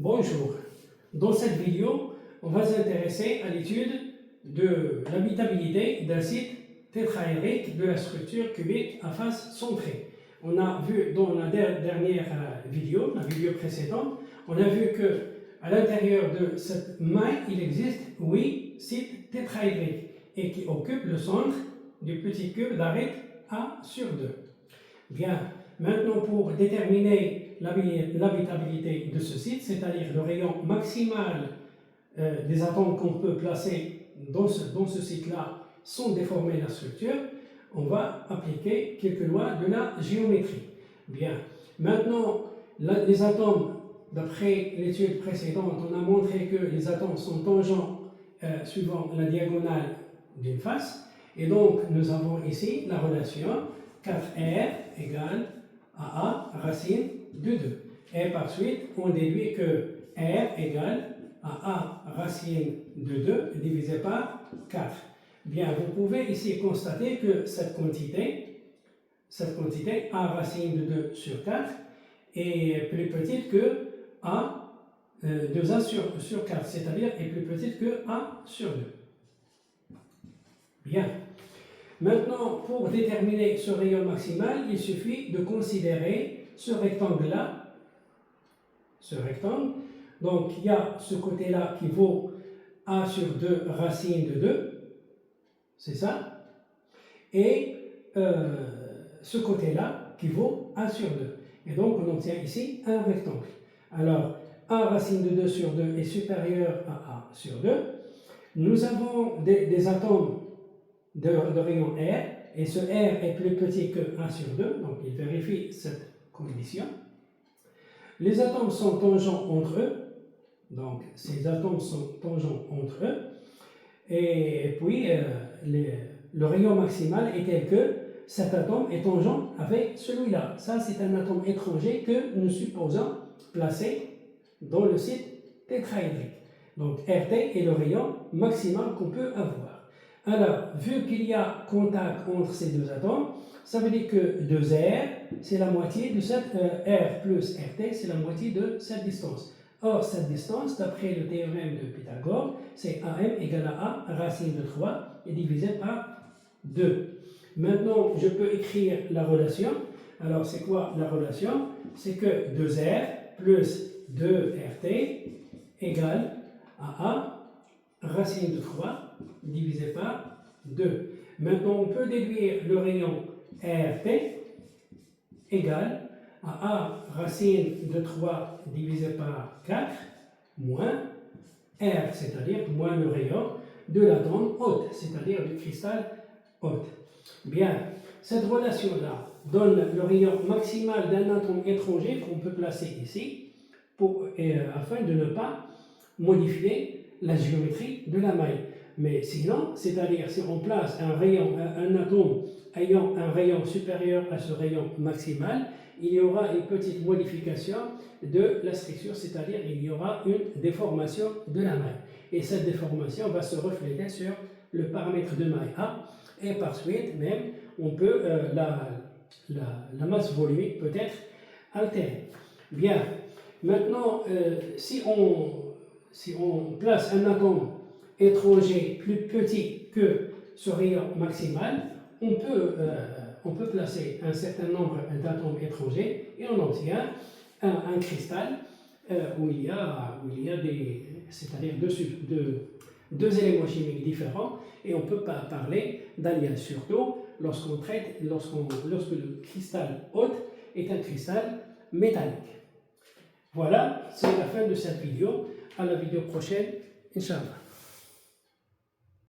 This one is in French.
Bonjour, dans cette vidéo, on va s'intéresser à l'étude de l'habitabilité d'un site tétraédrique de la structure cubique à face centrée. On a vu dans la dernière vidéo, la vidéo précédente, on a vu que à l'intérieur de cette maille, il existe 8 sites tétraédriques et qui occupent le centre du petit cube d'arête A sur 2. Bien, maintenant pour déterminer l'habitabilité de ce site, c'est-à-dire le rayon maximal des atomes qu'on peut placer dans ce site-là sans déformer la structure, on va appliquer quelques lois de la géométrie. Bien, maintenant, les atomes, d'après l'étude précédente, on a montré que les atomes sont tangents suivant la diagonale d'une face, et donc nous avons ici la relation 4R égale à A racine de 2. Et par suite, on déduit que R égale à A racine de 2 divisé par 4. Bien, vous pouvez ici constater que cette quantité A racine de 2 sur 4 est plus petite que A 2A sur 4, c'est-à-dire est plus petite que A sur 2. Bien. Maintenant, pour déterminer ce rayon maximal, il suffit de considérer ce rectangle-là. Ce rectangle. Donc, il y a ce côté-là qui vaut A sur 2 racine de 2. C'est ça. Et ce côté-là qui vaut A sur 2. Et donc, on obtient ici un rectangle. Alors, A racine de 2 sur 2 est supérieur à A sur 2. Nous avons des atomes de rayon R, et ce R est plus petit que 1 sur 2, donc il vérifie cette condition. Les atomes sont tangents entre eux, donc ces atomes sont tangents entre eux, et puis le rayon maximal est tel que cet atome est tangent avec celui-là. Ça, c'est un atome étranger que nous supposons placer dans le site tétraédrique. Donc RT est le rayon maximal qu'on peut avoir. Alors, vu qu'il y a contact entre ces deux atomes, ça veut dire que 2R, c'est la moitié de cette R plus RT, c'est la moitié de cette distance. Or, cette distance, d'après le théorème de Pythagore, c'est AM égale à A racine de 3 et divisé par 2. Maintenant, je peux écrire la relation. Alors, c'est quoi la relation? C'est que 2R plus 2RT égale à A racine de 3 divisé par 2. Maintenant, on peut déduire le rayon RT égale à A racine de 3 divisé par 4 moins R, c'est-à-dire moins le rayon de l'atome hôte, c'est-à-dire du cristal hôte. Bien, cette relation-là donne le rayon maximal d'un atome étranger qu'on peut placer ici afin de ne pas modifier la géométrie de la maille. Mais sinon, c'est-à-dire si on place un atome ayant un rayon supérieur à ce rayon maximal, il y aura une petite modification de la structure, c'est-à-dire il y aura une déformation de la maille. Et cette déformation va se refléter sur le paramètre de maille A, et par suite même, on peut, la masse volumique peut être altérée. Bien, maintenant, si on place un atome étranger plus petit que ce rayon maximal, on peut placer un certain nombre d'atomes étrangers et on obtient un cristal où il y a c'est-à-dire deux éléments chimiques différents, et on peut parler d'alliage, surtout lorsque le cristal hôte est un cristal métallique. Voilà, c'est la fin de cette vidéo. À la vidéo prochaine, Inch'Allah.